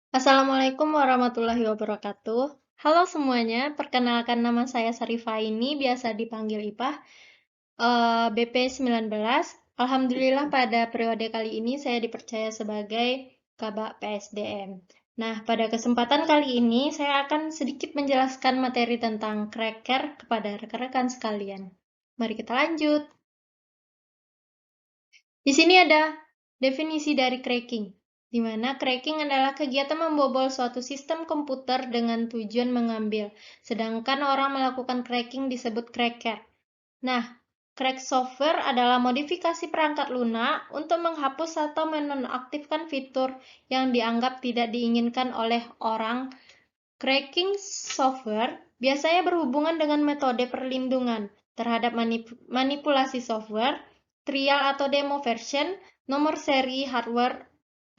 Assalamualaikum warahmatullahi wabarakatuh. Halo semuanya, perkenalkan nama saya Sarifah ini, biasa dipanggil Ipah, BP 19. Alhamdulillah pada periode kali ini saya dipercaya sebagai Kabak PSDM. Nah, pada kesempatan kali ini saya akan sedikit menjelaskan materi tentang cracker kepada rekan-rekan sekalian. Mari kita lanjut. Di sini ada definisi dari cracking, di mana cracking adalah kegiatan membobol suatu sistem komputer dengan tujuan mengambil, sedangkan orang melakukan cracking disebut cracker. Nah, crack software adalah modifikasi perangkat lunak untuk menghapus atau menonaktifkan fitur yang dianggap tidak diinginkan oleh orang. Cracking software biasanya berhubungan dengan metode perlindungan terhadap manipulasi software, trial atau demo version, nomor seri hardware,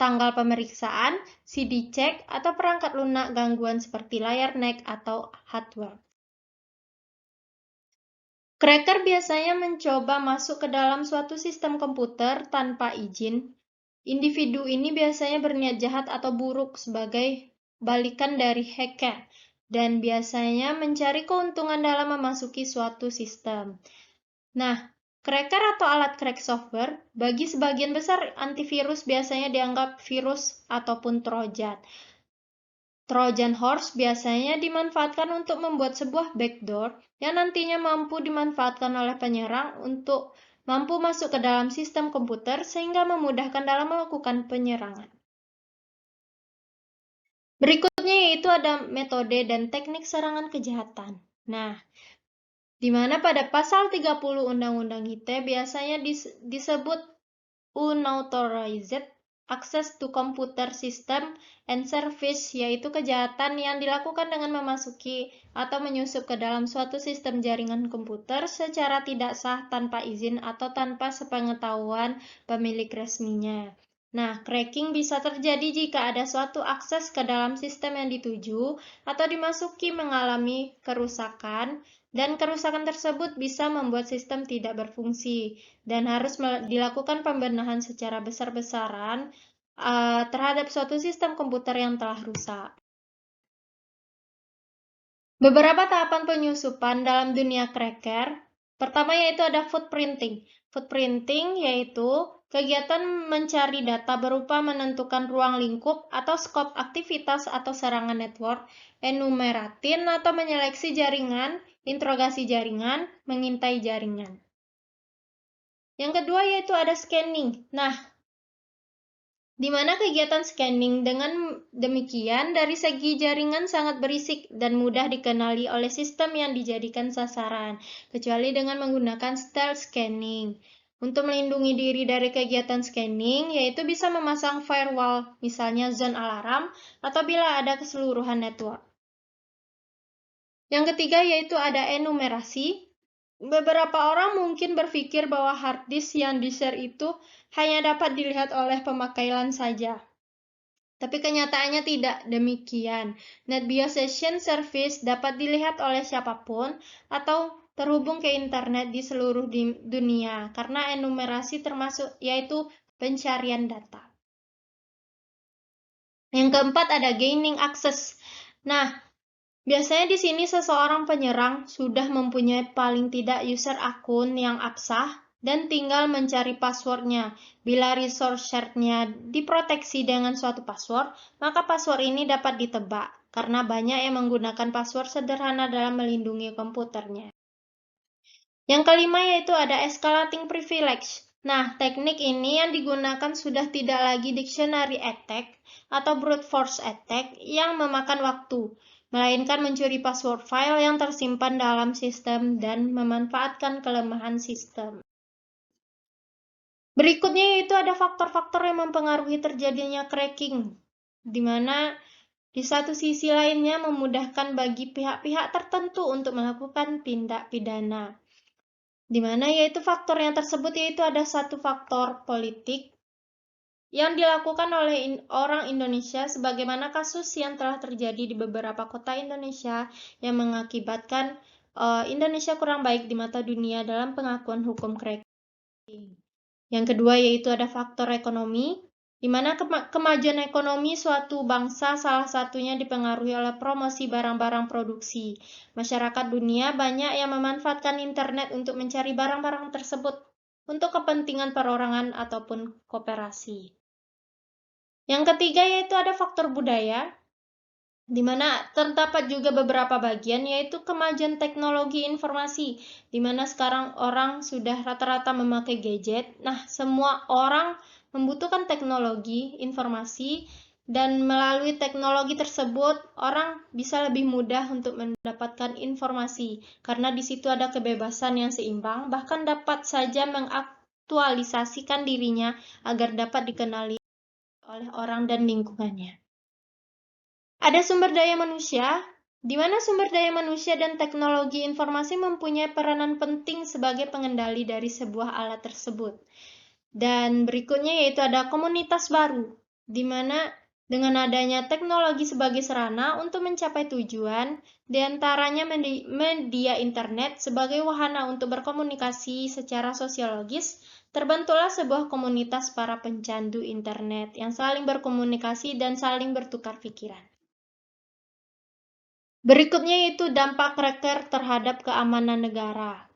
tanggal pemeriksaan, CD check, atau perangkat lunak gangguan seperti layar NEC atau hardware. Cracker biasanya mencoba masuk ke dalam suatu sistem komputer tanpa izin. Individu ini biasanya berniat jahat atau buruk sebagai balikan dari hacker dan biasanya mencari keuntungan dalam memasuki suatu sistem. Nah, cracker atau alat crack software bagi sebagian besar antivirus biasanya dianggap virus ataupun trojan. Trojan horse biasanya dimanfaatkan untuk membuat sebuah backdoor yang nantinya mampu dimanfaatkan oleh penyerang untuk mampu masuk ke dalam sistem komputer sehingga memudahkan dalam melakukan penyerangan. Berikutnya yaitu ada metode dan teknik serangan kejahatan. Nah, di mana pada pasal 30 Undang-Undang ITE biasanya disebut unauthorized access to computer system and service, yaitu kejahatan yang dilakukan dengan memasuki atau menyusup ke dalam suatu sistem jaringan komputer secara tidak sah, tanpa izin, atau tanpa sepengetahuan pemilik resminya. Nah, cracking bisa terjadi jika ada suatu akses ke dalam sistem yang dituju atau dimasuki mengalami kerusakan, dan kerusakan tersebut bisa membuat sistem tidak berfungsi dan harus dilakukan pembenahan secara besar-besaran terhadap suatu sistem komputer yang telah rusak. Beberapa tahapan penyusupan dalam dunia cracker. Pertama yaitu ada footprinting. Footprinting yaitu kegiatan mencari data berupa menentukan ruang lingkup atau skop aktivitas atau serangan network, enumeratin atau menyeleksi jaringan, interogasi jaringan, mengintai jaringan. Yang kedua yaitu ada scanning. Nah, di mana kegiatan scanning dengan demikian dari segi jaringan sangat berisik dan mudah dikenali oleh sistem yang dijadikan sasaran, kecuali dengan menggunakan stealth scanning. Untuk melindungi diri dari kegiatan scanning, yaitu bisa memasang firewall, misalnya zone alarm, atau bila ada keseluruhan network. Yang ketiga yaitu ada enumerasi. Beberapa orang mungkin berpikir bahwa hard disk yang di-share itu hanya dapat dilihat oleh pemakai LAN saja. Tapi kenyataannya tidak demikian. NetBIOS Session Service dapat dilihat oleh siapapun atau terhubung ke internet di seluruh dunia karena enumerasi termasuk yaitu pencarian data. Yang keempat ada gaining access. Nah, biasanya di sini seseorang penyerang sudah mempunyai paling tidak user akun yang absah dan tinggal mencari passwordnya. Bila resource share-nya diproteksi dengan suatu password, maka password ini dapat ditebak karena banyak yang menggunakan password sederhana dalam melindungi komputernya. Yang kelima yaitu ada escalating privilege. Nah, teknik ini yang digunakan sudah tidak lagi dictionary attack atau brute force attack yang memakan waktu, melainkan mencuri password file yang tersimpan dalam sistem dan memanfaatkan kelemahan sistem. Berikutnya yaitu ada faktor-faktor yang mempengaruhi terjadinya cracking, di mana di satu sisi lainnya memudahkan bagi pihak-pihak tertentu untuk melakukan tindak pidana. Di mana yaitu faktor yang tersebut yaitu ada satu faktor politik yang dilakukan oleh orang Indonesia sebagaimana kasus yang telah terjadi di beberapa kota Indonesia yang mengakibatkan Indonesia kurang baik di mata dunia dalam pengakuan hukum cracking. Yang kedua yaitu ada faktor ekonomi. di mana kemajuan ekonomi suatu bangsa salah satunya dipengaruhi oleh promosi barang-barang produksi. Masyarakat dunia banyak yang memanfaatkan internet untuk mencari barang-barang tersebut untuk kepentingan perorangan ataupun koperasi. Yang ketiga yaitu ada faktor budaya, di mana terdapat juga beberapa bagian yaitu kemajuan teknologi informasi, di mana sekarang orang sudah rata-rata memakai gadget. Nah, semua orang membutuhkan teknologi informasi dan melalui teknologi tersebut orang bisa lebih mudah untuk mendapatkan informasi karena di situ ada kebebasan yang seimbang, bahkan dapat saja mengaktualisasikan dirinya agar dapat dikenali oleh orang dan lingkungannya. Ada sumber daya manusia, di mana sumber daya manusia dan teknologi informasi mempunyai peranan penting sebagai pengendali dari sebuah alat tersebut. Dan berikutnya yaitu ada komunitas baru, di mana dengan adanya teknologi sebagai sarana untuk mencapai tujuan, diantaranya media internet sebagai wahana untuk berkomunikasi secara sosiologis, terbentuklah sebuah komunitas para pencandu internet yang saling berkomunikasi dan saling bertukar pikiran. Berikutnya yaitu dampak cracker terhadap keamanan negara.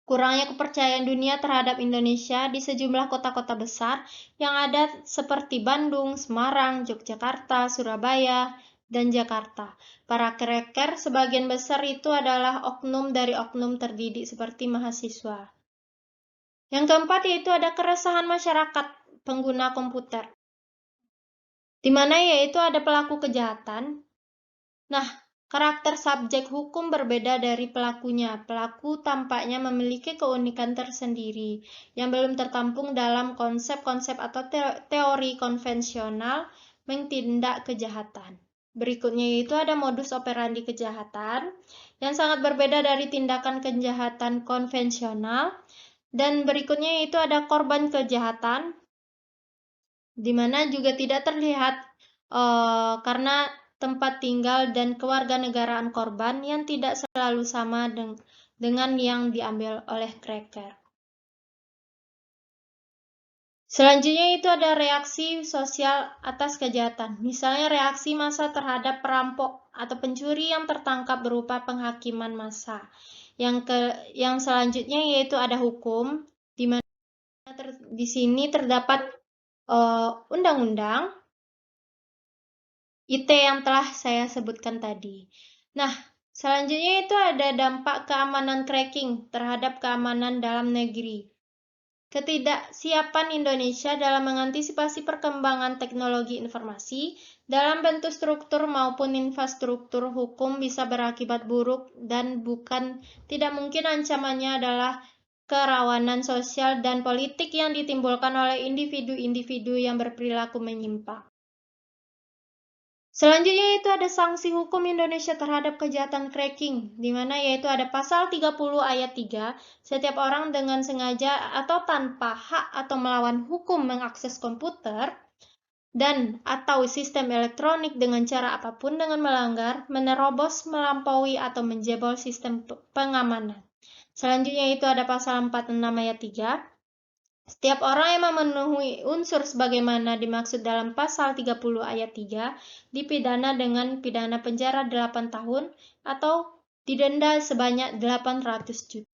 Kurangnya kepercayaan dunia terhadap Indonesia di sejumlah kota-kota besar yang ada seperti Bandung, Semarang, Yogyakarta, Surabaya, dan Jakarta. Para cracker sebagian besar itu adalah oknum dari oknum terdidik seperti mahasiswa. Yang keempat yaitu ada keresahan masyarakat pengguna komputer, di mana yaitu ada pelaku kejahatan. Nah, karakter subjek hukum berbeda dari pelakunya. Pelaku tampaknya memiliki keunikan tersendiri yang belum tertampung dalam konsep-konsep atau teori konvensional mentindak kejahatan. Berikutnya yaitu ada modus operandi kejahatan yang sangat berbeda dari tindakan kejahatan konvensional. Dan berikutnya yaitu ada korban kejahatan, di mana juga tidak terlihat karena tempat tinggal dan kewarganegaraan korban yang tidak selalu sama dengan yang diambil oleh cracker. Selanjutnya itu ada reaksi sosial atas kejahatan. Misalnya reaksi massa terhadap perampok atau pencuri yang tertangkap berupa penghakiman massa. Yang selanjutnya yaitu ada hukum, di mana di sini terdapat undang-undang IT yang telah saya sebutkan tadi. Nah, selanjutnya itu ada dampak keamanan cracking terhadap keamanan dalam negeri. Ketidaksiapan Indonesia dalam mengantisipasi perkembangan teknologi informasi dalam bentuk struktur maupun infrastruktur hukum bisa berakibat buruk dan tidak mungkin ancamannya adalah kerawanan sosial dan politik yang ditimbulkan oleh individu-individu yang berperilaku menyimpang. Selanjutnya itu ada sanksi hukum Indonesia terhadap kejahatan cracking, di mana yaitu ada pasal 30 ayat 3, setiap orang dengan sengaja atau tanpa hak atau melawan hukum mengakses komputer dan atau sistem elektronik dengan cara apapun dengan melanggar, menerobos, melampaui atau menjebol sistem pengamanan. Selanjutnya itu ada pasal 46 ayat 3. Setiap orang yang memenuhi unsur sebagaimana dimaksud dalam pasal 30 ayat 3 dipidana dengan pidana penjara 8 tahun atau didenda sebanyak 800 juta.